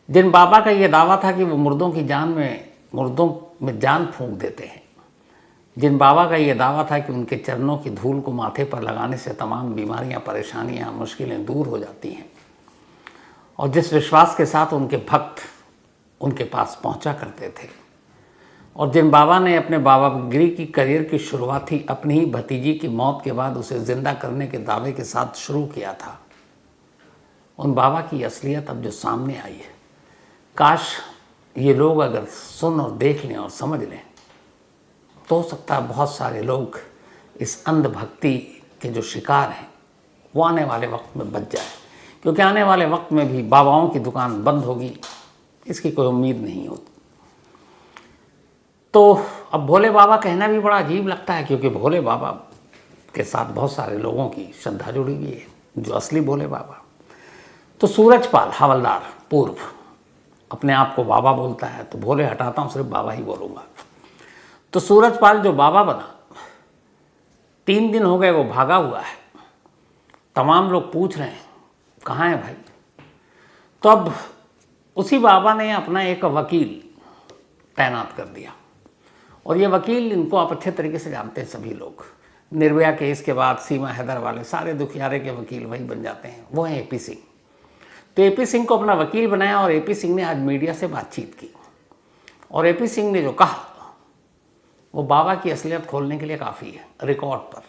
जिन बाबा का ये दावा था कि वो मुर्दों में जान फूंक देते हैं, जिन बाबा का ये दावा था कि उनके चरणों की धूल को माथे पर लगाने से तमाम बीमारियां, परेशानियां, मुश्किलें दूर हो जाती हैं, और जिस विश्वास के साथ उनके भक्त उनके पास पहुंचा करते थे, और जिन बाबा ने अपने बाबागिरी की करियर की शुरुआत ही अपनी ही भतीजी की मौत के बाद उसे जिंदा करने के दावे के साथ शुरू किया था, उन बाबा की असलियत अब जो सामने आई है, काश ये लोग अगर सुन और देख लें और समझ लें तो हो सकता है बहुत सारे लोग इस अंधभक्ति के जो शिकार हैं वो आने वाले वक्त में बच जाए, क्योंकि आने वाले वक्त में भी बाबाओं की दुकान बंद होगी, इसकी कोई उम्मीद नहीं होती। तो अब भोले बाबा कहना भी बड़ा अजीब लगता है, क्योंकि भोले बाबा के साथ बहुत सारे लोगों की श्रद्धा जुड़ी हुई है, जो असली भोले बाबा। तो सूरजपाल हवलदार पूर्व अपने आप को बाबा बोलता है, तो भोले हटाता हूँ, सिर्फ बाबा ही बोलूँगा। तो सूरजपाल जो बाबा बना, 3 दिन हो गए वो भागा हुआ है। तमाम लोग पूछ रहे हैं कहाँ है भाई। तो अब उसी बाबा ने अपना एक वकील तैनात कर दिया, और ये वकील, इनको आप अच्छे तरीके से जानते हैं सभी लोग, निर्भया केस के बाद सीमा हैदर वाले सारे दुखियारे के वकील वही बन जाते हैं, वो हैं AP सिंह। तो AP सिंह को अपना वकील बनाया, और AP सिंह ने आज मीडिया से बातचीत की, और AP सिंह ने जो कहा वो बाबा की असलियत खोलने के लिए काफ़ी है। रिकॉर्ड पर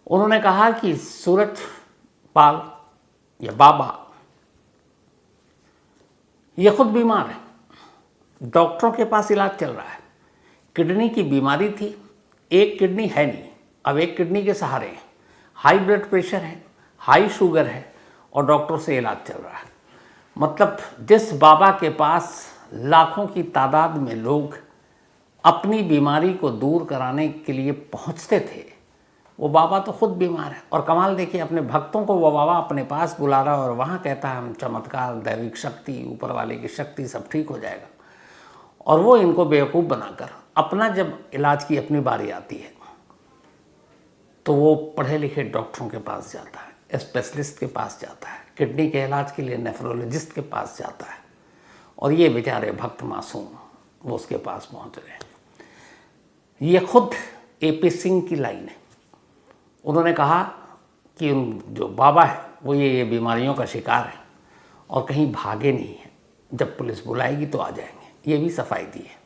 उन्होंने कहा कि सूरजपाल या बाबा ये खुद बीमार है, डॉक्टरों के पास इलाज चल रहा है, किडनी की बीमारी थी, एक किडनी है नहीं, अब एक किडनी के सहारे हैं, हाई ब्लड प्रेशर है, हाई शुगर है, और डॉक्टर से इलाज चल रहा है। मतलब जिस बाबा के पास लाखों की तादाद में लोग अपनी बीमारी को दूर कराने के लिए पहुंचते थे, वो बाबा तो खुद बीमार है। और कमाल देखिए, अपने भक्तों को वो बाबा अपने पास बुला रहा है, और वहाँ कहता है हम चमत्कार, दैविक शक्ति, ऊपर वाले की शक्ति, सब ठीक हो जाएगा। और वो इनको बेवकूफ़ बनाकर अपना जब इलाज की अपनी बारी आती है तो वो पढ़े लिखे डॉक्टरों के पास जाता है, स्पेशलिस्ट के पास जाता है, किडनी के इलाज के लिए नेफ्रोलॉजिस्ट के पास जाता है, और ये बेचारे भक्त मासूम वो उसके पास पहुंच रहे हैं। ये खुद AP सिंह की लाइन है। उन्होंने कहा कि जो बाबा है वो ये बीमारियों का शिकार है और कहीं भागे नहीं है, जब पुलिस बुलाएगी तो आ जाएंगे, ये भी सफाई दी है।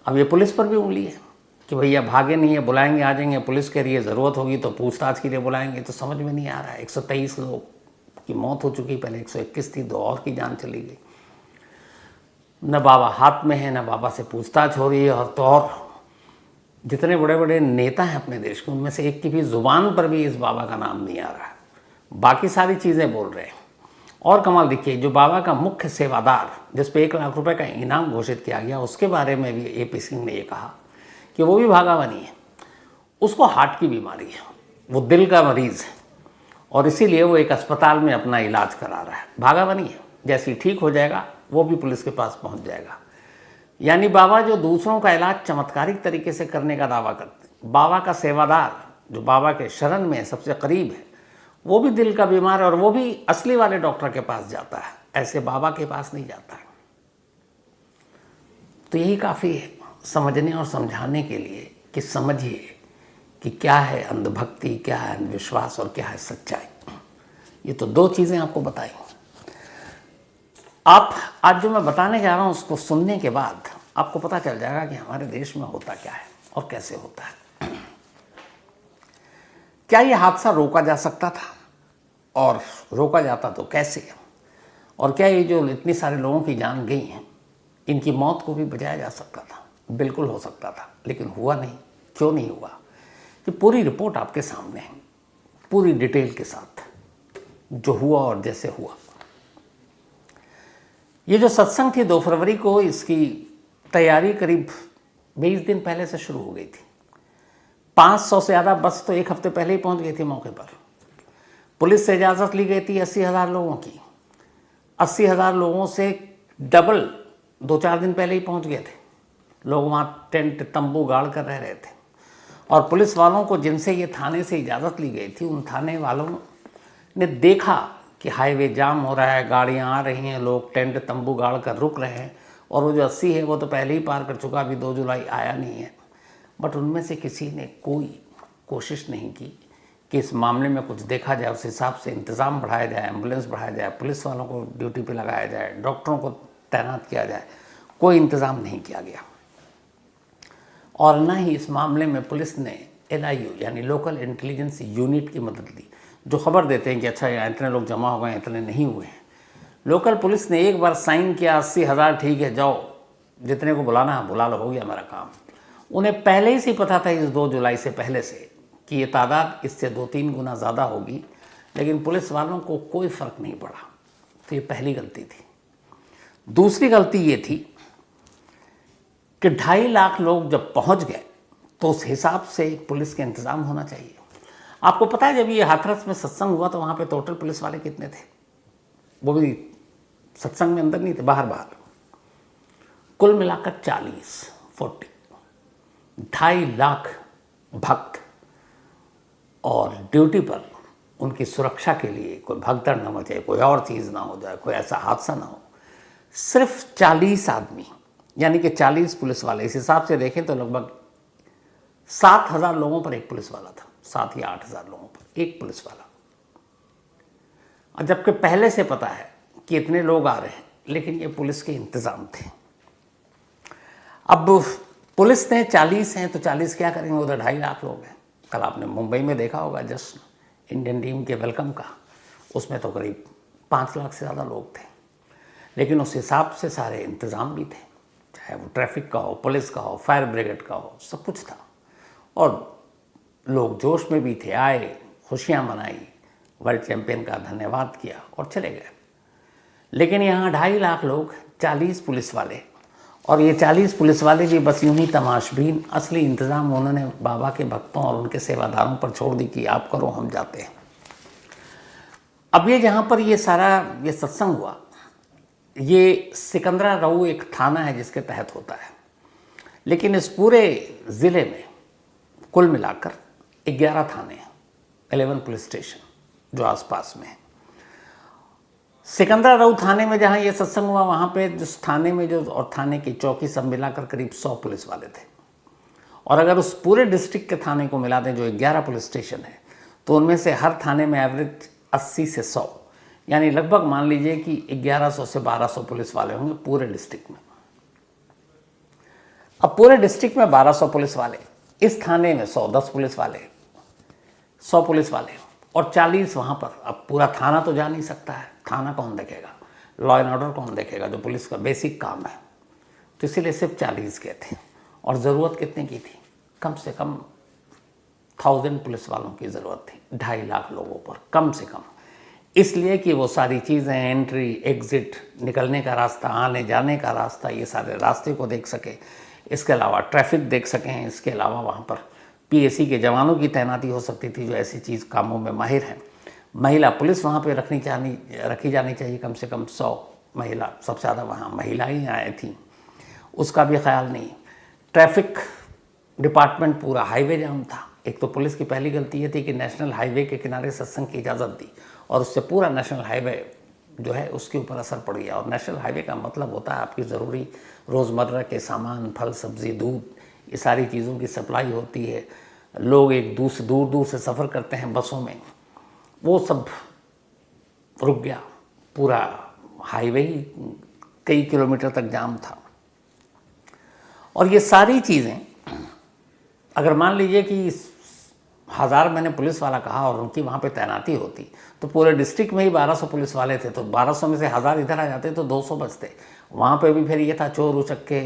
अब ये पुलिस पर भी उंगली है कि भैया भागे नहीं है, बुलाएंगे आ जाएंगे, पुलिस के लिए ज़रूरत होगी तो पूछताछ के लिए बुलाएंगे। तो समझ में नहीं आ रहा है, 123 लोग की मौत हो चुकी, पहले 121 थी, 2 और की जान चली गई, न बाबा हाथ में है, न बाबा से पूछताछ हो रही है। और तो और जितने बड़े बड़े नेता हैं अपने देश के, उनमें से एक की भी ज़ुबान पर भी इस बाबा का नाम नहीं आ रहा है, बाकी सारी चीज़ें बोल रहे हैं। और कमाल देखिए, जो बाबा का मुख्य सेवादार जिस पे 1 लाख रुपए का इनाम घोषित किया गया, उसके बारे में भी AP सिंह ने ये कहा कि वो भी भागा बनी है, उसको हार्ट की बीमारी है, वो दिल का मरीज़ है, और इसीलिए वो एक अस्पताल में अपना इलाज करा रहा है। भागा बनी है, जैसे ही ठीक हो जाएगा वो भी पुलिस के पास पहुंच जाएगा। यानी बाबा जो दूसरों का इलाज चमत्कारिक तरीके से करने का दावा करते हैं, बाबा का सेवादार जो बाबा के शरण में सबसे करीब है, वो भी दिल का बीमार है, और वो भी असली वाले डॉक्टर के पास जाता है, ऐसे बाबा के पास नहीं जाता है। तो यही काफ़ी है समझने और समझाने के लिए कि समझिए कि क्या है अंधभक्ति, क्या है अंधविश्वास, और क्या है सच्चाई। ये तो 2 चीज़ें आपको बताई। आप आज जो मैं बताने जा रहा हूँ उसको सुनने के बाद आपको पता चल जाएगा कि हमारे देश में होता क्या है और कैसे होता है। क्या ये हादसा रोका जा सकता था, और रोका जाता तो कैसे, और क्या ये जो इतनी सारे लोगों की जान गई हैं इनकी मौत को भी बचाया जा सकता था? बिल्कुल हो सकता था, लेकिन हुआ नहीं। क्यों नहीं हुआ? कि पूरी रिपोर्ट आपके सामने है, पूरी डिटेल के साथ जो हुआ और जैसे हुआ। ये जो सत्संग थी 2 फरवरी को, इसकी तैयारी करीब 20 दिन पहले से शुरू हो गई थी। 500 से ज़्यादा बस तो 1 हफ्ते पहले ही पहुंच गई थी मौके पर। पुलिस से इजाज़त ली गई थी 80,000 लोगों की। 80,000 लोगों से डबल 2-4 दिन पहले ही पहुंच गए थे लोग, वहाँ टेंट तंबू गाड़ कर रह रहे थे। और पुलिस वालों को जिनसे ये थाने से इजाज़त ली गई थी, उन थाने वालों ने देखा कि हाईवे जाम हो रहा है, गाड़ियाँ आ रही हैं, लोग टेंट तंबू गाड़ कर रुक रहे हैं, और वो जो 80 है वो तो पहले ही पार कर चुका, अभी 2 जुलाई आया नहीं है। बट उनमें से किसी ने कोई कोशिश नहीं की कि इस मामले में कुछ देखा जाए, उस हिसाब से इंतज़ाम बढ़ाया जाए, एम्बुलेंस बढ़ाया जाए, पुलिस वालों को ड्यूटी पे लगाया जाए, डॉक्टरों को तैनात किया जाए। कोई इंतज़ाम नहीं किया गया। और न ही इस मामले में पुलिस ने LIU यानी लोकल इंटेलिजेंस यूनिट की मदद ली, जो खबर देते हैं कि अच्छा यहाँ इतने लोग जमा हो गए, इतने नहीं हुए हैं। लोकल पुलिस ने एक बार साइन किया, 80,000 ठीक है, जाओ जितने को बुलाना है बुला लो, हो गया मेरा काम। उन्हें पहले ही से पता था, इस 2 जुलाई से पहले से, कि ये तादाद इससे 2-3 गुना ज़्यादा होगी, लेकिन पुलिस वालों को कोई फ़र्क नहीं पड़ा। तो ये पहली गलती थी। दूसरी गलती ये थी कि 2.5 लाख लोग जब पहुंच गए तो उस हिसाब से पुलिस के इंतज़ाम होना चाहिए। आपको पता है जब ये हाथरस में सत्संग हुआ तो वहाँ पे टोटल पुलिस वाले कितने थे? वो भी सत्संग में अंदर नहीं थे, बाहर बाहर। कुल मिलाकर 40 2.5 लाख भक्त, और ड्यूटी पर उनकी सुरक्षा के लिए कोई भगदड़ न मचे, कोई और चीज़ ना हो जाए, कोई ऐसा हादसा ना हो। सिर्फ 40 आदमी, यानी कि 40 पुलिस वाले, इस हिसाब से देखें तो लगभग 7,000 लोगों पर एक पुलिस वाला था, 7 या 8,000 लोगों पर एक पुलिस वाला। और जबकि पहले से पता है कि इतने लोग आ रहे हैं, लेकिन ये पुलिस के इंतज़ाम थे। अब पुलिस ने 40 हैं तो 40 क्या करेंगे, उधर 2.5 लाख लोग हैं। कल आपने मुंबई में देखा होगा जश्न इंडियन टीम के वेलकम का, उसमें तो करीब 5 लाख से ज़्यादा लोग थे। लेकिन उस हिसाब से सारे इंतज़ाम भी थे, चाहे वो ट्रैफिक का हो, पुलिस का हो, फायर ब्रिगेड का हो, सब कुछ था। और लोग जोश में भी थे, आए, खुशियाँ मनाई, वर्ल्ड चैंपियन का धन्यवाद किया और चले गए। लेकिन यहाँ 2.5 लाख लोग, 40 पुलिस वाले, और ये 40 पुलिस वाले भी बस यूं ही तमाशबीन, असली इंतज़ाम उन्होंने बाबा के भक्तों और उनके सेवादारों पर छोड़ दी कि आप करो, हम जाते हैं। अब ये जहाँ पर ये सारा ये सत्संग हुआ, ये सिकंदरा रऊ एक थाना है जिसके तहत होता है, लेकिन इस पूरे ज़िले में कुल मिलाकर 11 थाने हैं, 11 पुलिस स्टेशन जो आसपास में है। सिकंदरा रऊ थाने में जहाँ ये सत्संग हुआ, वहाँ पे जिस थाने में जो और थाने की चौकी सब मिलाकर करीब 100 पुलिस वाले थे। और अगर उस पूरे डिस्ट्रिक्ट के थाने को मिला दें जो 11 पुलिस स्टेशन है, तो उनमें से हर थाने में एवरेज 80 से 100, यानी लगभग मान लीजिए कि 1100 से 1200 पुलिस वाले होंगे पूरे डिस्ट्रिक्ट में। अब पूरे डिस्ट्रिक्ट में 1200 पुलिस वाले, इस थाने में 110 पुलिस वाले, 100 पुलिस वाले और 40 वहाँ पर। अब पूरा थाना तो जा नहीं सकता है, थाना कौन देखेगा, लॉ एंड ऑर्डर कौन देखेगा, जो पुलिस का बेसिक काम है। तो इसीलिए सिर्फ 40 के थे। और ज़रूरत कितने की थी? कम से कम 1000 पुलिस वालों की ज़रूरत थी 2.5 लाख लोगों पर, कम से कम। इसलिए कि वो सारी चीज़ें, एंट्री एग्ज़िट, निकलने का रास्ता, आने जाने का रास्ता, ये सारे रास्ते को देख सके, इसके अलावा ट्रैफिक देख सकें, इसके अलावा वहाँ पर PAC के जवानों की तैनाती हो सकती थी जो ऐसी चीज़ कामों में माहिर हैं। महिला पुलिस वहाँ पे रखी जानी चाहिए, कम से कम 100 महिला, सबसे ज़्यादा वहाँ महिलाएं आई थीं, उसका भी ख्याल नहीं। ट्रैफिक डिपार्टमेंट, पूरा हाईवे जाम था। एक तो पुलिस की पहली गलती ये थी कि नेशनल हाईवे के किनारे सत्संग की इजाज़त दी, और उससे पूरा नेशनल हाईवे जो है उसके ऊपर असर पड़ गया। और नेशनल हाईवे का मतलब होता है आपकी ज़रूरी रोज़मर्रा के सामान, फल सब्ज़ी, दूध, ये सारी चीज़ों की सप्लाई होती है। लोग एक दूर दूर से सफ़र करते हैं बसों में, वो सब रुक गया। पूरा हाईवे ही कई किलोमीटर तक जाम था। और ये सारी चीज़ें, अगर मान लीजिए कि 1000 मैंने पुलिस वाला कहा और उनकी वहाँ पे तैनाती होती, तो पूरे डिस्ट्रिक्ट में ही 1200 पुलिस वाले थे, तो 1200 में से 1000 इधर आ जाते तो 200 बचते। वहाँ पे भी फिर ये था, चोर उचक्के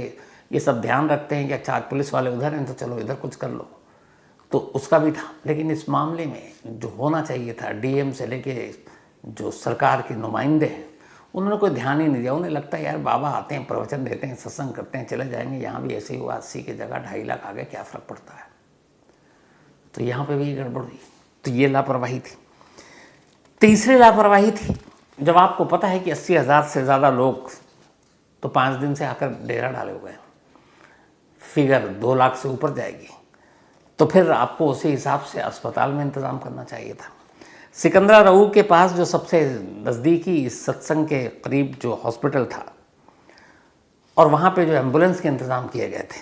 ये सब ध्यान रखते हैं कि अच्छा आज पुलिस वाले उधर हैं तो चलो इधर कुछ कर लो, तो उसका भी था। लेकिन इस मामले में जो होना चाहिए था, DM से लेके जो सरकार के नुमाइंदे हैं, उन्होंने कोई ध्यान ही नहीं दिया। उन्हें लगता है यार बाबा आते हैं, प्रवचन देते हैं, सत्संग करते हैं, चले जाएंगे, यहाँ भी ऐसे ही हुआ, 80 की जगह 2.5 लाख आ गए, क्या फ़र्क पड़ता है। तो यहाँ पे भी गड़बड़ हुई। तो ये लापरवाही थी। तीसरी लापरवाही थी, जब आपको पता है कि 80,000 से ज़्यादा लोग तो 5 दिन से आकर डेरा डाले हुए हैं, फिगर 2 लाख से ऊपर जाएगी, तो फिर आपको उसी हिसाब से अस्पताल में इंतज़ाम करना चाहिए था। सिकंदरा रहू के पास जो सबसे नज़दीकी सत्संग के करीब जो हॉस्पिटल था और वहाँ पे जो एम्बुलेंस के इंतज़ाम किए गए थे,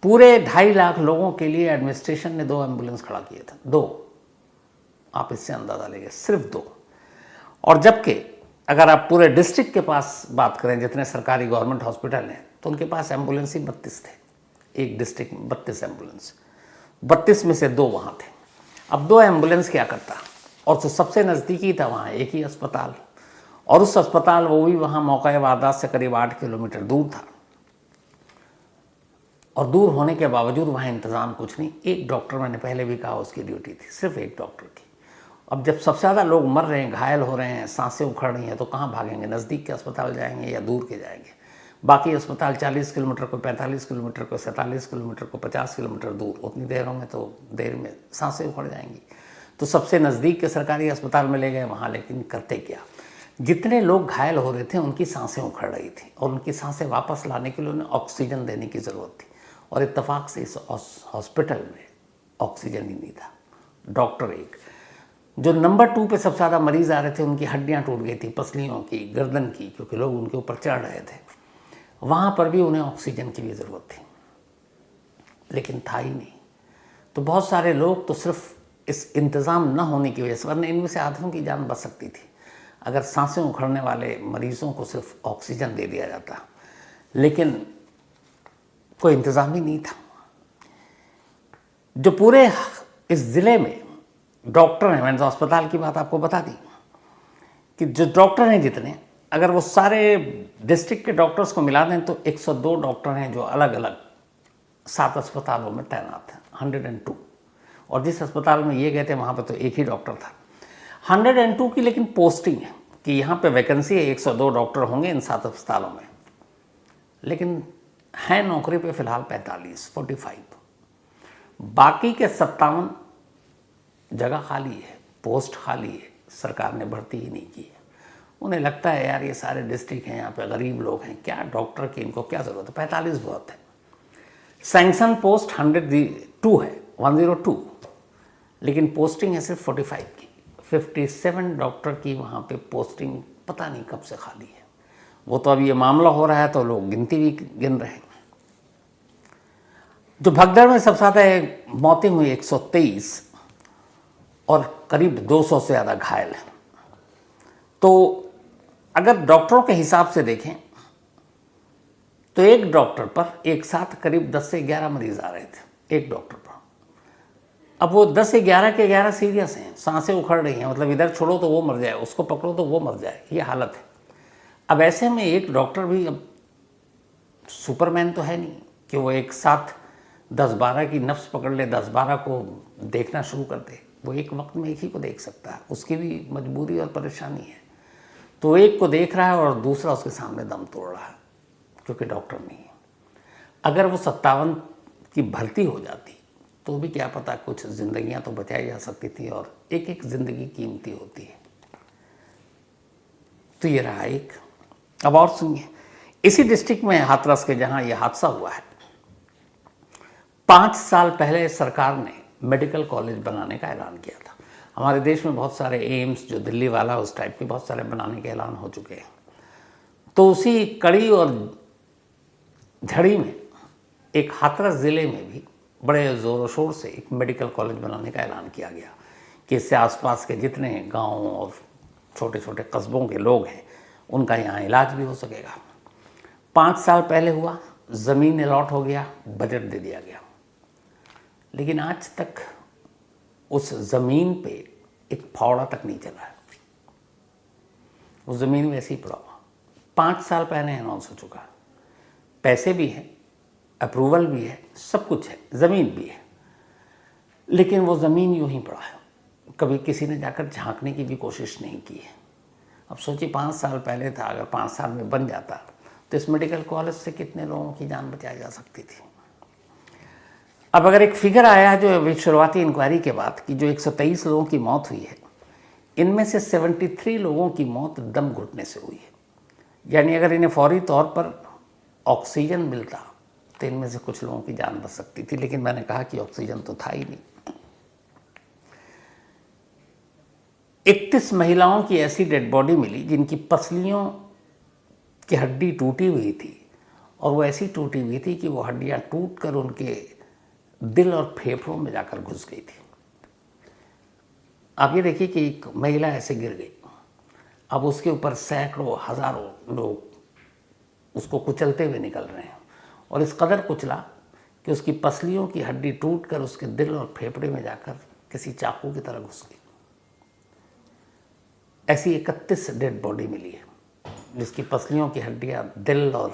पूरे 2.5 लाख लोगों के लिए एडमिनिस्ट्रेशन ने 2 एम्बुलेंस खड़ा किए थे। 2, आप इससे अंदाज़ा लेंगे, सिर्फ 2। और जबकि अगर आप पूरे डिस्ट्रिक्ट के पास बात करें, जितने सरकारी गवर्नमेंट हॉस्पिटल हैं, तो उनके पास एम्बुलेंस ही 32 थे। एक डिस्ट्रिक्ट में 32 एम्बुलेंस, 32 में से 2 वहाँ थे। अब 2 एम्बुलेंस क्या करता, और जो सबसे नज़दीकी था वहाँ एक ही अस्पताल, और उस अस्पताल वो भी वहाँ मौका वारदात से करीब 8 किलोमीटर दूर था, और दूर होने के बावजूद वहाँ इंतज़ाम कुछ नहीं। एक डॉक्टर, मैंने पहले भी कहा, उसकी ड्यूटी थी, सिर्फ एक डॉक्टर की। अब जब सबसे ज़्यादा लोग मर रहे हैं, घायल हो रहे हैं, सांसें उखड़ रही हैं, तो कहाँ भागेंगे? नज़दीक के अस्पताल जाएंगे या दूर के जाएंगे? बाकी अस्पताल 40 किलोमीटर को, 45 किलोमीटर को, 47 किलोमीटर को, 50 किलोमीटर दूर, उतनी देरों में तो देर में सांसें उखड़ जाएंगी। तो सबसे नज़दीक के सरकारी अस्पताल में ले गए वहाँ, लेकिन करते क्या, जितने लोग घायल हो रहे थे उनकी सांसें उखड़ रही थी, और उनकी सांसें वापस लाने के लिए उन्हें ऑक्सीजन देने की ज़रूरत थी। और इत्तेफाक से इस हॉस्पिटल में ऑक्सीजन ही नहीं था। डॉक्टर एक, जो नंबर 2 पे सबसे ज़्यादा मरीज़ आ रहे थे, उनकी हड्डियाँ टूट गई थी, पसलियों की, गर्दन की, क्योंकि लोग उनके ऊपर चढ़ रहे थे, वहाँ पर भी उन्हें ऑक्सीजन की भी ज़रूरत थी, लेकिन था ही नहीं। तो बहुत सारे लोग तो सिर्फ इस इंतज़ाम न होने की वजह से, वरना इनमें से आधों की जान बच सकती थी अगर सांसें उखड़ने वाले मरीज़ों को सिर्फ ऑक्सीजन दे दिया जाता, लेकिन कोई इंतज़ाम ही नहीं था। जो पूरे इस ज़िले में डॉक्टर हैं, मैंने तो अस्पताल की बात आपको बता दी, कि जो डॉक्टर हैं जितने, अगर वो सारे डिस्ट्रिक्ट के डॉक्टर्स को मिला दें तो 102 डॉक्टर हैं जो अलग अलग 7 अस्पतालों में तैनात हैं, 102। और जिस अस्पताल में ये गए थे वहाँ पे तो एक ही डॉक्टर था। 102 की लेकिन पोस्टिंग है कि यहाँ पे वैकेंसी है, 102 डॉक्टर होंगे इन 7 अस्पतालों में, लेकिन हैं नौकरी पे फ़िलहाल 45। बाकी के 57 जगह खाली है, पोस्ट खाली है, सरकार ने भर्ती ही नहीं की है। उन्हें लगता है यार ये सारे डिस्ट्रिक्ट हैं, यहाँ पे गरीब लोग हैं, क्या डॉक्टर की इनको क्या ज़रूरत है, 45 बहुत है। सैंक्शन पोस्ट 102 है, 102, लेकिन पोस्टिंग है सिर्फ 45 की। 57 डॉक्टर की वहाँ पे पोस्टिंग पता नहीं कब से खाली है। वो तो अभी ये मामला हो रहा है तो लोग गिनती भी गिन रहे हैं। जो भगदड़ में सबसे ज़्यादा मौतें हुई 123, और करीब 200 से ज़्यादा घायल हैं। तो अगर डॉक्टरों के हिसाब से देखें तो एक डॉक्टर पर एक साथ करीब 10 से 11 मरीज़ आ रहे थे, एक डॉक्टर पर। अब वो 10 से 11 के 11 सीरियस हैं, सांसें उखड़ रही हैं, मतलब इधर छोड़ो तो वो मर जाए, उसको पकड़ो तो वो मर जाए, ये हालत है। अब ऐसे में एक डॉक्टर भी अब सुपरमैन तो है नहीं कि वो एक साथ 10-12 की नफ्स पकड़ ले, 10-12 को देखना शुरू कर दे। वो एक वक्त में एक ही को देख सकता है, उसकी भी मजबूरी और परेशानी है। तो एक को देख रहा है और दूसरा उसके सामने दम तोड़ रहा है, क्योंकि डॉक्टर नहीं है। अगर वो 57 की भर्ती हो जाती तो भी क्या पता कुछ ज़िंदगियां तो बचाई जा सकती थी, और एक एक ज़िंदगी कीमती होती है। तो ये रहा एक। अब और सुनिए, इसी डिस्ट्रिक्ट में हाथरस के जहाँ ये हादसा हुआ है, 5 साल पहले सरकार ने मेडिकल कॉलेज बनाने का ऐलान किया था। हमारे देश में बहुत सारे एम्स, जो दिल्ली वाला उस टाइप के, बहुत सारे बनाने के ऐलान हो चुके हैं। तो उसी कड़ी और झड़ी में एक हाथरस ज़िले में भी बड़े ज़ोर शोर से एक मेडिकल कॉलेज बनाने का ऐलान किया गया कि इससे आसपास के जितने गाँव और छोटे छोटे कस्बों के लोग हैं उनका यहाँ इलाज भी हो सकेगा। 5 साल पहले हुआ, ज़मीन अलॉट हो गया, बजट दे दिया गया, लेकिन आज तक उस ज़मीन पे एक फावड़ा तक नहीं चला है। उस ज़मीन में ऐसे ही पड़ा हुआ, 5 साल पहले अनाउंस हो चुका, पैसे भी हैं, अप्रूवल भी है, सब कुछ है, ज़मीन भी है, लेकिन वो ज़मीन यूं ही पड़ा है। कभी किसी ने जाकर झांकने की भी कोशिश नहीं की है। अब सोचिए 5 साल पहले था, अगर 5 साल में बन जाता तो इस मेडिकल कॉलेज से कितने लोगों की जान बचाई जा सकती थी। अब अगर एक फिगर आया है जो अभी शुरुआती इंक्वायरी के बाद कि जो 123 लोगों की मौत हुई है, इनमें से 73 लोगों की मौत दम घुटने से हुई है। यानी अगर इन्हें फौरी तौर पर ऑक्सीजन मिलता तो इनमें से कुछ लोगों की जान बच सकती थी, लेकिन मैंने कहा कि ऑक्सीजन तो था ही नहीं। 31 महिलाओं की ऐसी डेड बॉडी मिली जिनकी पसलियों की हड्डी टूटी हुई थी, और वो ऐसी टूटी हुई थी कि वो हड्डियां टूट कर उनके दिल और फेफड़ों में जाकर घुस गई थी। आप ये देखिए कि एक महिला ऐसे गिर गई, अब उसके ऊपर सैकड़ों हजारों लोग उसको कुचलते हुए निकल रहे हैं, और इस कदर कुचला कि उसकी पसलियों की हड्डी टूट कर उसके दिल और फेफड़े में जाकर किसी चाकू की तरह घुस गई। ऐसी 31 डेड बॉडी मिली है जिसकी पसलियों की हड्डियां दिल और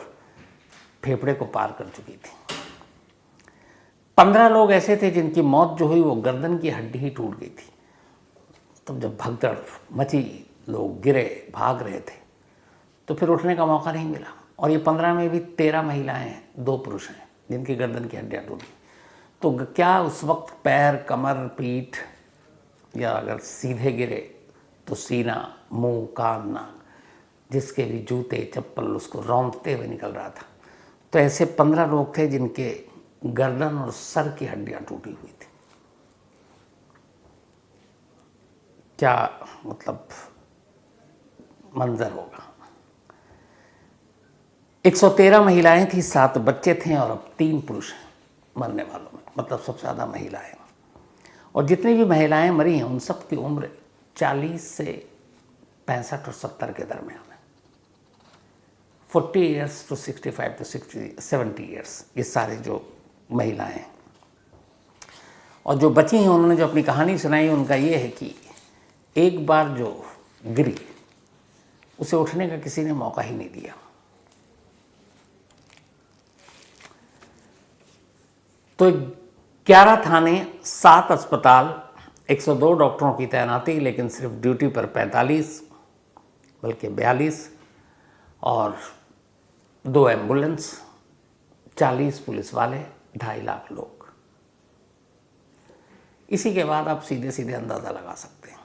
फेफड़े को पार कर चुकी थी। 15 लोग ऐसे थे जिनकी मौत जो हुई वो गर्दन की हड्डी ही टूट गई थी। तब जब भगदड़ मची, लोग गिरे, भाग रहे थे, तो फिर उठने का मौका नहीं मिला। और ये 15 में भी 13 महिलाएं हैं, 2 पुरुष हैं जिनकी गर्दन की हड्डियां टूटी। तो क्या उस वक्त पैर, कमर, पीठ, या अगर सीधे गिरे तो सीना, मुंह, कान, नाक, जिसके भी जूते चप्पल उसको रौंदते हुए निकल रहा था। तो ऐसे 15 लोग थे जिनके गर्दन और सर की हड्डियां टूटी हुई थी। क्या मतलब मंजर होगा। 113 महिलाएं थी, 7 बच्चे थे, और अब 3 पुरुष हैं मरने वालों में, मतलब सबसे ज़्यादा महिलाएं। और जितनी भी महिलाएं मरी हैं उन सब की उम्र 40 से 65 और 70 के दरमियान है। 40 ईयर्स टू 65 टू 70 ईयर्स, ये सारे जो महिलाएं हैं। और जो बची हैं उन्होंने जो अपनी कहानी सुनाई उनका ये है कि एक बार जो गिरी उसे उठने का किसी ने मौका ही नहीं दिया। तो 11 थाने, 7 अस्पताल, 102 डॉक्टरों की तैनाती, लेकिन सिर्फ ड्यूटी पर 45 बल्कि 42, और 2 एम्बुलेंस, 40 पुलिस वाले, 2.5 लाख लोग। इसी के बाद आप सीधे सीधे अंदाज़ा लगा सकते हैं।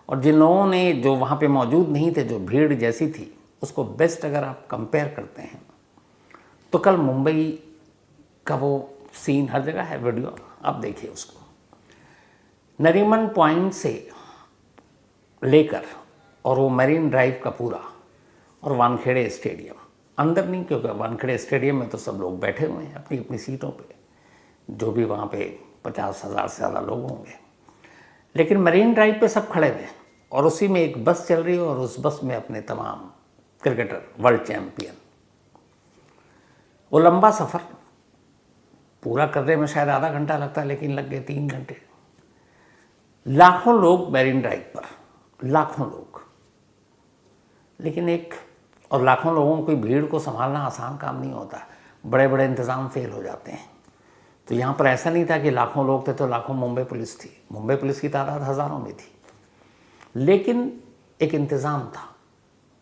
और जिन लोगों ने, जो वहाँ पे मौजूद नहीं थे, जो भीड़ जैसी थी, उसको बेस्ट अगर आप कंपेयर करते हैं तो कल मुंबई का वो सीन, हर जगह है वीडियो, आप देखिए उसको। नरीमन पॉइंट से लेकर और वो मरीन ड्राइव का पूरा, और वानखेड़े स्टेडियम, अंदर नहीं, क्योंकि वानखेड़े स्टेडियम में तो सब लोग बैठे हुए हैं अपनी अपनी सीटों पे, जो भी वहाँ पे 50,000 से ज़्यादा लोग होंगे। लेकिन मरीन ड्राइव पे सब खड़े हुए, और उसी में एक बस चल रही है, और उस बस में अपने तमाम क्रिकेटर, वर्ल्ड चैंपियन। वो लंबा सफ़र पूरा करने में शायद आधा घंटा लगता है, लेकिन लग गए 3 घंटे। लाखों लोग मरीन ड्राइव पर, लाखों लोग। लेकिन और लाखों लोगों की भीड़ को संभालना आसान काम नहीं होता, बड़े बड़े इंतज़ाम फेल हो जाते हैं। तो यहाँ पर ऐसा नहीं था कि लाखों लोग थे तो लाखों मुंबई पुलिस थी। मुंबई पुलिस की तादाद हज़ारों में थी, लेकिन एक इंतज़ाम था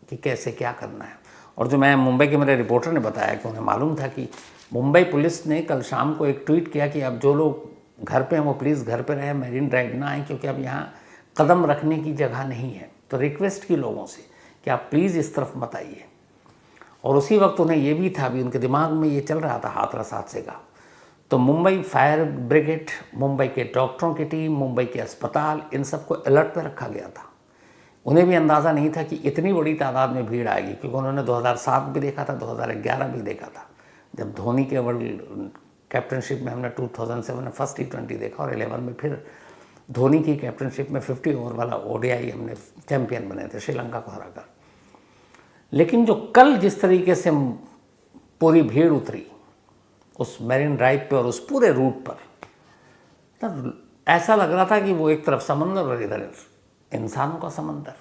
कि कैसे क्या करना है। और जो मुंबई के मेरे रिपोर्टर ने बताया कि उन्हें मालूम था कि मुंबई पुलिस ने कल शाम को एक ट्वीट किया कि अब जो लोग घर पे हैं वो प्लीज़ घर पे रहें, मरीन ड्राइव ना आए, क्योंकि अब यहाँ कदम रखने की जगह नहीं है। तो रिक्वेस्ट की लोगों से कि आप प्लीज़ इस तरफ मत आइए। और उसी वक्त उन्हें ये भी था, भी उनके दिमाग में ये चल रहा था हाथरस हादसे का। तो मुंबई फायर ब्रिगेड, मुंबई के डॉक्टरों की टीम, मुंबई के अस्पताल, इन सबको अलर्ट पर रखा गया था। उन्हें भी अंदाज़ा नहीं था कि इतनी बड़ी तादाद में भीड़ आएगी, क्योंकि उन्होंने 2007 भी देखा था, 2011 भी देखा था, जब धोनी के वर्ल्ड कैप्टनशिप में हमने 2007 में फर्स्ट T20 देखा, और 11 में फिर धोनी की कैप्टनशिप में 50 ओवर वाला ODI हमने चैंपियन बने थे श्रीलंका को हराकर। लेकिन जो कल जिस तरीके से पूरी भीड़ उतरी उस मरीन ड्राइव पे और उस पूरे रूट पर, तब ऐसा लग रहा था कि वो एक तरफ समंदर और इधर इंसानों का समंदर।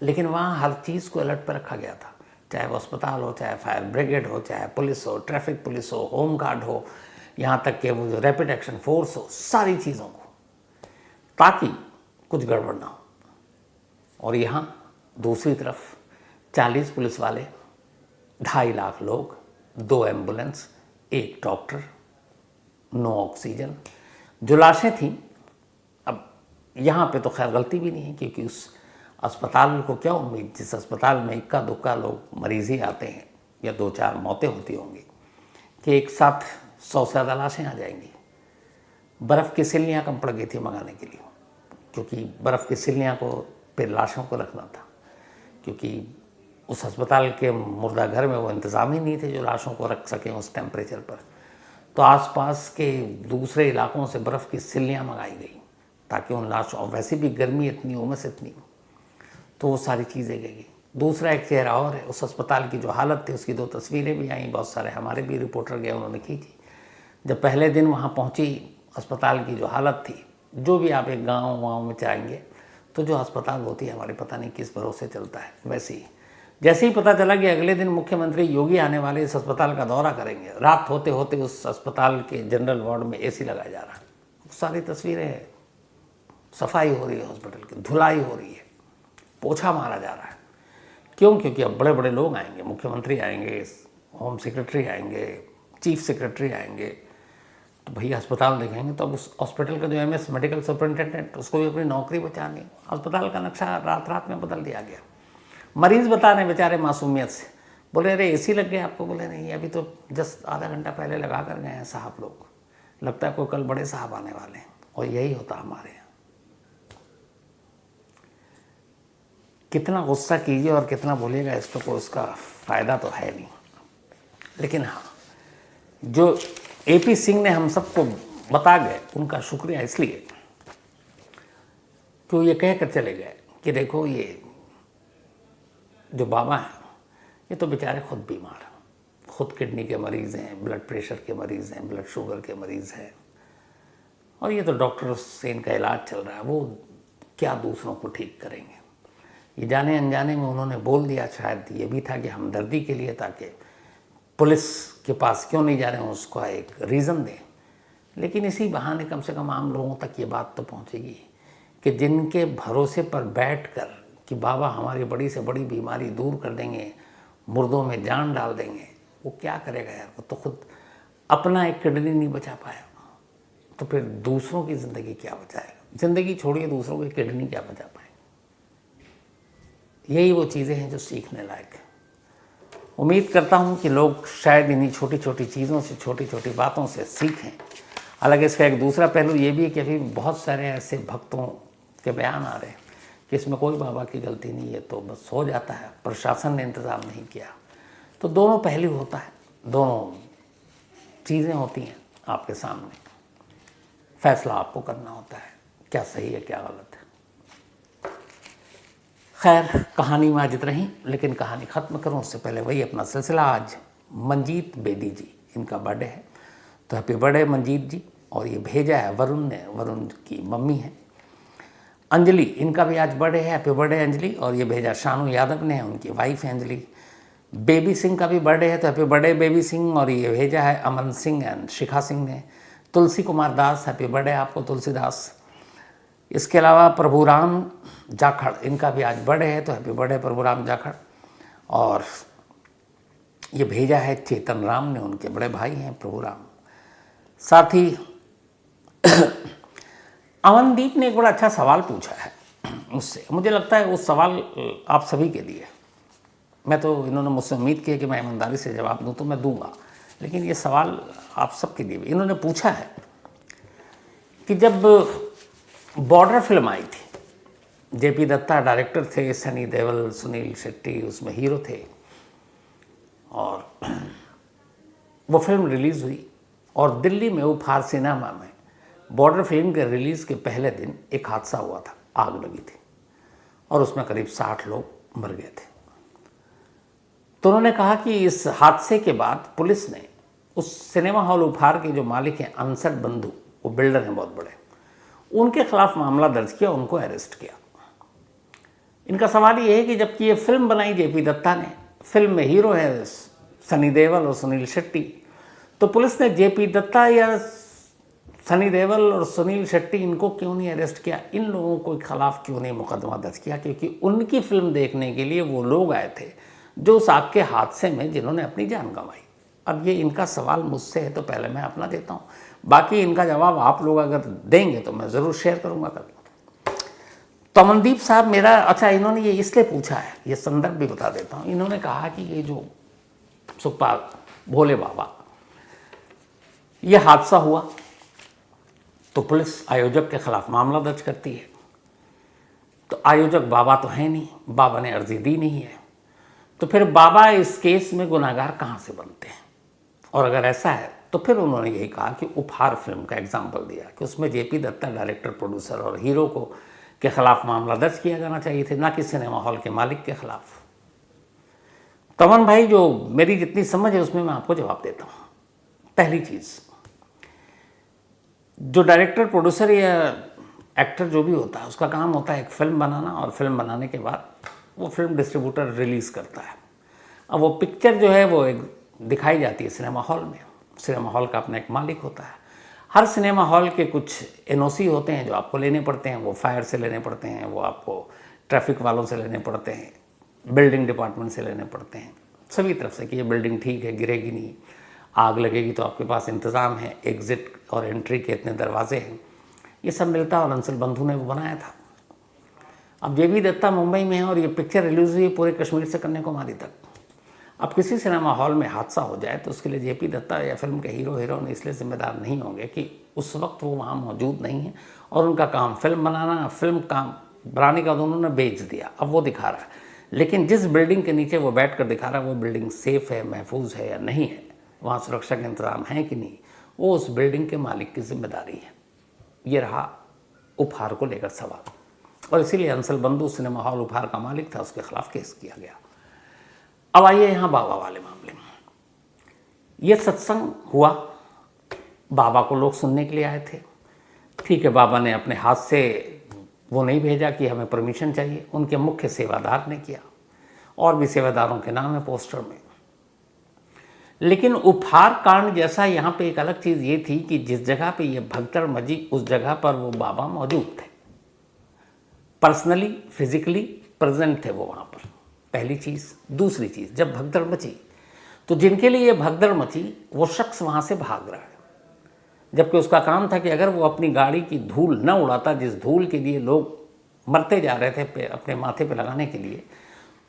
लेकिन वहाँ हर चीज़ को अलर्ट पर रखा गया था, चाहे वो अस्पताल हो, चाहे फायर ब्रिगेड हो, चाहे पुलिस हो, ट्रैफिक पुलिस हो, होम गार्ड हो, यहाँ तक कि वो जो रैपिड एक्शन फोर्स हो, सारी चीज़ों को, ताकि कुछ गड़बड़ ना हो। और यहाँ दूसरी तरफ 40 पुलिस वाले, 2.5 लाख लोग, 2 एम्बुलेंस, 1 डॉक्टर, नो ऑक्सीजन। जो लाशें थीं, अब यहाँ पे तो खैर गलती भी नहीं है, क्योंकि उस अस्पताल को क्या उम्मीद, जिस अस्पताल में इक्का दुक्का लोग मरीज ही आते हैं या 2-4 मौतें होती होंगी, कि एक साथ 100 से ज़्यादा लाशें आ जाएंगी। बर्फ़ की सिल्लियाँ कम पड़ गई थी मंगाने के लिए, क्योंकि बर्फ़ की सिल्लियाँ को फिर लाशों को रखना था, क्योंकि उस अस्पताल के मुर्दा घर में वो इंतज़ाम ही नहीं थे जो लाशों को रख सकें उस टेम्परेचर पर। तो आसपास के दूसरे इलाकों से बर्फ़ की सिल्लियाँ मंगाई गई ताकि उन लाशों, और वैसे भी गर्मी इतनी, उमस इतनी, तो वो सारी चीज़ें गई। दूसरा एक चेहरा और है, उस अस्पताल की जो हालत थी उसकी 2 तस्वीरें भी आई, बहुत सारे हमारे भी रिपोर्टर गए, उन्होंने खींची। जब पहले दिन वहाँ पहुँची, अस्पताल की जो हालत थी, जो भी आप एक गाँव में जाएंगे तो जो अस्पताल होती है हमारे पता नहीं किस भरोसे चलता है, वैसे ही जैसे ही पता चला कि अगले दिन मुख्यमंत्री योगी आने वाले इस अस्पताल का दौरा करेंगे, रात होते होते उस अस्पताल के जनरल वार्ड में एसी लगाया जा रहा है। सारी तस्वीरें हैं, सफाई हो रही है हॉस्पिटल की, धुलाई हो रही है, पोछा मारा जा रहा है। क्यों? क्योंकि अब बड़े बड़े लोग आएंगे, मुख्यमंत्री आएंगे, होम सेक्रेटरी आएंगे, चीफ सेक्रेटरी आएंगे, तो भैया अस्पताल देखेंगे। तो अब उस हॉस्पिटल का जो एमएस मेडिकल सुपरिटेंडेंट, उसको भी अपनी नौकरी बचानी, अस्पताल का नक्शा रात रात में बदल दिया गया। मरीज़ बता रहे बेचारे मासूमियत से, बोले अरे एसी लग गया आपको? बोले नहीं, अभी तो जस्ट आधा घंटा पहले लगा कर गए हैं साहब लोग, लगता है कोई कल बड़े साहब आने वाले हैं। और यही होता हमारे यहाँ। कितना गुस्सा कीजिए और कितना बोलिएगा, इसको कोई उसका फ़ायदा तो है नहीं। लेकिन हाँ, जो एपी सिंह ने हम सबको बता गए, उनका शुक्रिया इसलिए कि ये कह कर चले गए कि देखो ये जो बाबा हैं ये तो बेचारे खुद बीमार हैं, खुद किडनी के मरीज़ हैं, ब्लड प्रेशर के मरीज़ हैं, ब्लड शुगर के मरीज़ हैं, और ये तो डॉक्टर से इनका इलाज चल रहा है, वो क्या दूसरों को ठीक करेंगे। ये जाने अनजाने में उन्होंने बोल दिया, शायद ये भी था कि हमदर्दी के लिए, ताकि पुलिस के पास क्यों नहीं जा रहे हैं उसका एक रीज़न दें। लेकिन इसी बहाने कम से कम आम लोगों तक ये बात तो पहुंचेगी कि जिनके भरोसे पर बैठकर कि बाबा हमारी बड़ी से बड़ी बीमारी दूर कर देंगे, मुर्दों में जान डाल देंगे, वो क्या करेगा यार? वो तो खुद अपना एक किडनी नहीं बचा पाया, तो फिर दूसरों की ज़िंदगी क्या बचाएगा? ज़िंदगी छोड़िए, दूसरों की किडनी क्या बचा पाएंगे? यही वो चीज़ें हैं जो सीखने लायक है। उम्मीद करता हूँ कि लोग शायद इन्हीं छोटी छोटी चीज़ों से, छोटी छोटी बातों से सीखें। हालांकि इसका एक दूसरा पहलू ये भी है कि अभी बहुत सारे ऐसे भक्तों के बयान आ रहे हैं कि इसमें कोई बाबा की गलती नहीं है, तो बस हो जाता है, प्रशासन ने इंतज़ाम नहीं किया। तो दोनों पहलू होता है, दोनों चीज़ें होती हैं आपके सामने, फैसला आपको करना होता है, क्या सही है क्या गलत है। खैर, कहानी में आज इतना ही, लेकिन कहानी ख़त्म करूं उससे पहले वही अपना सिलसिला। आज मंजीत बेदी जी, इनका बर्थडे है, तो हैप्पी बर्थडे मंजीत जी। और ये भेजा है वरुण ने, वरुण की मम्मी है अंजलि, इनका भी आज बर्थडे है, हैप्पी बर्थडे अंजलि। और ये भेजा शानू यादव ने, उनकी वाइफ है अंजलि। बेबी सिंह का भी बर्थडे है, तो हैप्पी बर्थडे बेबी सिंह। और ये भेजा है अमन सिंह एंड शिखा सिंह ने। तुलसी कुमार दास, हैप्पी बर्थडे आपको तुलसीदास। इसके अलावा प्रभुराम जाखड़, इनका भी आज बर्थडे है, तो हैप्पी बर्थडे प्रभुराम जाखड़। और ये भेजा है चेतन राम ने, उनके बड़े भाई हैं प्रभुराम। साथ ही अमनदीप ने एक बड़ा अच्छा सवाल पूछा है मुझसे, मुझे लगता है वो सवाल आप सभी के लिए। मैं तो, इन्होंने मुझसे उम्मीद की है कि मैं ईमानदारी से जवाब दूं, तो मैं दूंगा, लेकिन ये सवाल आप सबके लिए भी। इन्होंने पूछा है कि जब बॉर्डर फिल्म आई थी, जेपी दत्ता डायरेक्टर थे, सनी देओल, सुनील शेट्टी उसमें हीरो थे, और वो फिल्म रिलीज़ हुई, और दिल्ली में उपहार सिनेमा में बॉर्डर फिल्म के रिलीज़ के पहले दिन एक हादसा हुआ था, आग लगी थी, और उसमें करीब 60 लोग मर गए थे। तो उन्होंने कहा कि इस हादसे के बाद पुलिस ने उस सिनेमा हॉल उपहार के जो मालिक हैं अंसर बंधु, वो बिल्डर हैं बहुत बड़े, उनके खिलाफ मामला दर्ज किया, उनको अरेस्ट किया। इनका सवाल ये है कि जबकि ये फिल्म बनाई जेपी दत्ता ने, फिल्म में हीरो है सनी देओल और सुनील शेट्टी, तो पुलिस ने जेपी दत्ता या सनी देओल और सुनील शेट्टी, इनको क्यों नहीं अरेस्ट किया? इन लोगों के खिलाफ क्यों नहीं मुकदमा दर्ज किया? क्योंकि उनकी फिल्म देखने के लिए वो लोग आए थे जो उस आग के हादसे में जिन्होंने अपनी जान गंवाई। अब ये इनका सवाल मुझसे है, तो पहले मैं अपना देता हूँ, बाकी इनका जवाब आप लोग अगर देंगे तो मैं ज़रूर शेयर करूँगा कल। तो अमनदीप साहब मेरा, अच्छा इन्होंने ये इसलिए पूछा है, ये संदर्भ भी बता देता हूँ। इन्होंने कहा कि ये जो सुखपाल भोले बाबा, ये हादसा हुआ तो पुलिस आयोजक के खिलाफ मामला दर्ज करती है, तो आयोजक बाबा तो है नहीं, बाबा ने अर्जी दी नहीं है, तो फिर बाबा इस केस में गुनाहगार कहाँ से बनते हैं? और अगर ऐसा है तो फिर उन्होंने यही कहा कि उपहार फिल्म का एग्जाम्पल दिया कि उसमें जेपी दत्ता डायरेक्टर, प्रोड्यूसर और हीरो को के खिलाफ मामला दर्ज किया जाना चाहिए थे, ना कि सिनेमा हॉल के मालिक के खिलाफ। तमन भाई, जो मेरी जितनी समझ है उसमें मैं आपको जवाब देता हूँ। पहली चीज़, जो डायरेक्टर, प्रोड्यूसर या एक्टर जो भी होता है, उसका काम होता है एक फिल्म बनाना, और फिल्म बनाने के बाद वो फिल्म डिस्ट्रीब्यूटर रिलीज़ करता है। अब वो पिक्चर जो है वो एक दिखाई जाती है सिनेमा हॉल में। सिनेमा हॉल का अपना एक मालिक होता है। हर सिनेमा हॉल के कुछ एनओसी होते हैं जो आपको लेने पड़ते हैं। वो फायर से लेने पड़ते हैं, वो आपको ट्रैफिक वालों से लेने पड़ते हैं, बिल्डिंग डिपार्टमेंट से लेने पड़ते हैं, सभी तरफ से कि ये बिल्डिंग ठीक है, गिरेगी नहीं, आग लगेगी तो आपके पास इंतज़ाम है, एग्ज़िट और एंट्री के इतने दरवाजे हैं, ये सब मिलता है। और अंशुल बंधु ने वो बनाया था। अब जेपी दत्ता मुंबई में है और ये पिक्चर रिलीज़ हुई पूरे कश्मीर से कन्याकुमारी तक। अब किसी सिनेमा हॉल में हादसा हो जाए तो उसके लिए जेपी दत्ता या फिल्म के हीरो हीरोइन इसलिए जिम्मेदार नहीं होंगे कि उस वक्त वो वहाँ मौजूद नहीं है और उनका काम फिल्म बनाना, फिल्म काम बनाने का उन्होंने बेच दिया, अब वो दिखा रहा है। लेकिन जिस बिल्डिंग के नीचे वो बैठ कर दिखा रहा है वो बिल्डिंग सेफ़ है, महफूज है या नहीं है, वहाँ सुरक्षा के इंतजाम है कि नहीं, वो उस बिल्डिंग के मालिक की जिम्मेदारी है। ये रहा उपहार को लेकर सवाल, और इसीलिए अंशुल बंधु सिनेमा हॉल उपहार का मालिक था, उसके खिलाफ केस किया गया। अब आइए यहाँ बाबा वाले मामले में। ये सत्संग हुआ, बाबा को लोग सुनने के लिए आए थे। ठीक है, बाबा ने अपने हाथ से वो नहीं भेजा कि हमें परमिशन चाहिए, उनके मुख्य सेवादार ने किया, और भी सेवादारों के नाम है पोस्टर में। लेकिन उपहार कांड जैसा यहाँ पे एक अलग चीज़ ये थी कि जिस जगह पे ये भगदड़ मची उस जगह पर वो बाबा मौजूद थे, पर्सनली फिजिकली प्रेजेंट थे वो वहाँ पर, पहली चीज़। दूसरी चीज़, जब भगदड़ मची तो जिनके लिए ये भगदड़ मची वो शख्स वहाँ से भाग रहा है, जबकि उसका काम था कि अगर वो अपनी गाड़ी की धूल न उड़ाता, जिस धूल के लिए लोग मरते जा रहे थे अपने माथे पे लगाने के लिए,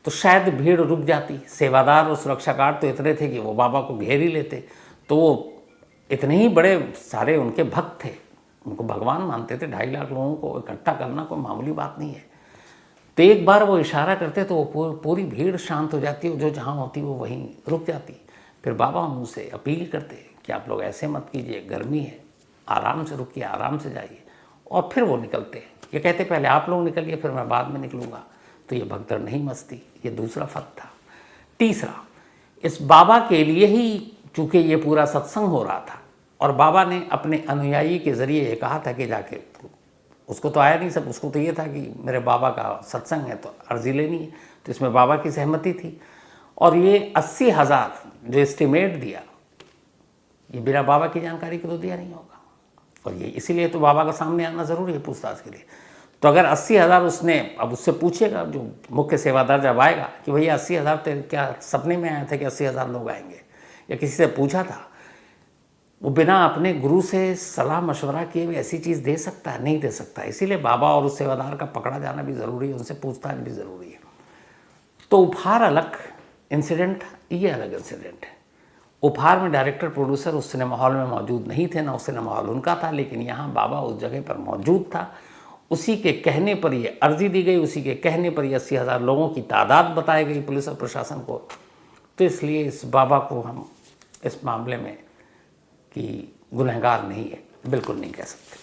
तो शायद भीड़ रुक जाती। सेवादार और सुरक्षा गार्ड तो इतने थे कि वो बाबा को घेर ही लेते। तो वो इतने ही बड़े सारे उनके भक्त थे, उनको भगवान मानते थे। 2.5 लाख लोगों को इकट्ठा करना कोई मामूली बात नहीं है। तो एक बार वो इशारा करते तो वो पूरी भीड़ शांत हो जाती, जो जहाँ होती वो वहीं रुक जाती। फिर बाबा उनसे अपील करते कि आप लोग ऐसे मत कीजिए, गर्मी है, आराम से रुकिए, आराम से जाइए। और फिर वो निकलते। ये कहते पहले आप लोग निकलिए, फिर मैं बाद में निकलूँगा। तो ये भगदड़ नहीं मचती। ये दूसरा फर्क था। तीसरा, इस बाबा के लिए ही चूँकि ये पूरा सत्संग हो रहा था और बाबा ने अपने अनुयायी के ज़रिए ये कहा था कि जाके, उसको तो आया नहीं सब, उसको तो ये था कि मेरे बाबा का सत्संग है तो अर्जी लेनी है, तो इसमें बाबा की सहमति थी। और ये 80,000 जो एस्टिमेट दिया, ये बिना बाबा की जानकारी के तो दिया नहीं होगा, और ये इसीलिए तो बाबा का सामने आना ज़रूरी है पूछताछ के लिए। तो अगर 80,000 उसने, अब उससे पूछेगा जो मुख्य सेवादार जब आएगा कि भैया 80,000 तेरे क्या सपने में आया था कि 80,000 लोग आएंगे, या किसी से पूछा था, वो बिना अपने गुरु से सलाह मशवरा किए भी ऐसी चीज़ दे सकता है? नहीं दे सकता। इसीलिए बाबा और उस सेवादार का पकड़ा जाना भी ज़रूरी है, उनसे पूछताछ भी ज़रूरी है। तो उपहार अलग इंसिडेंट, ये अलग इंसिडेंट है। उपहार में डायरेक्टर प्रोड्यूसर उस सिनेमा हॉल में मौजूद नहीं थे, ना उस सिनेमा हॉल उनका था, लेकिन यहाँ बाबा उस जगह पर मौजूद था। उसी के कहने पर ये अर्जी दी गई, उसी के कहने पर ये 80,000 लोगों की तादाद बताई गई पुलिस और प्रशासन को। तो इसलिए इस बाबा को हम इस मामले में कि गुनहगार नहीं है, बिल्कुल नहीं कह सकते।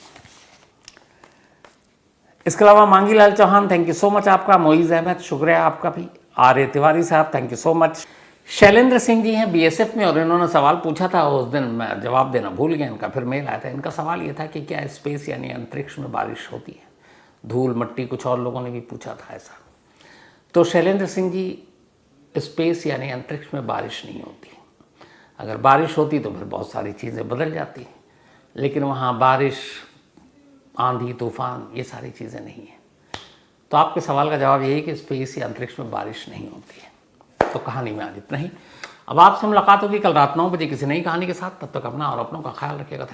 इसके अलावा Mangilal Chauhan, thank you so much आपका। मोइज़ अहमद, शुक्रिया आपका भी। आर्य तिवारी साहब, thank you so much. Shailendra Singh ji हैं बीएसएफ में, और इन्होंने सवाल पूछा था, उस दिन मैं जवाब देना भूल गया, इनका फिर मेल आया था। इनका सवाल ये था कि क्या स्पेस यानी अंतरिक्ष में बारिश होती है? धूल मट्टी, कुछ और लोगों ने भी पूछा था ऐसा। तो शैलेंद्र सिंह जी, स्पेस यानी अंतरिक्ष में बारिश नहीं होती। अगर बारिश होती तो फिर बहुत सारी चीज़ें बदल जाती, लेकिन वहाँ बारिश, आंधी, तूफान, ये सारी चीज़ें नहीं हैं। तो आपके सवाल का जवाब यही है कि स्पेस या अंतरिक्ष में बारिश नहीं होती है। तो कहानी में आज इतना ही। अब आपसे मुलाकात होगी कल रात 9 बजे किसी नई कहानी के साथ। तब तक अपना और अपनों का ख्याल रखिएगा।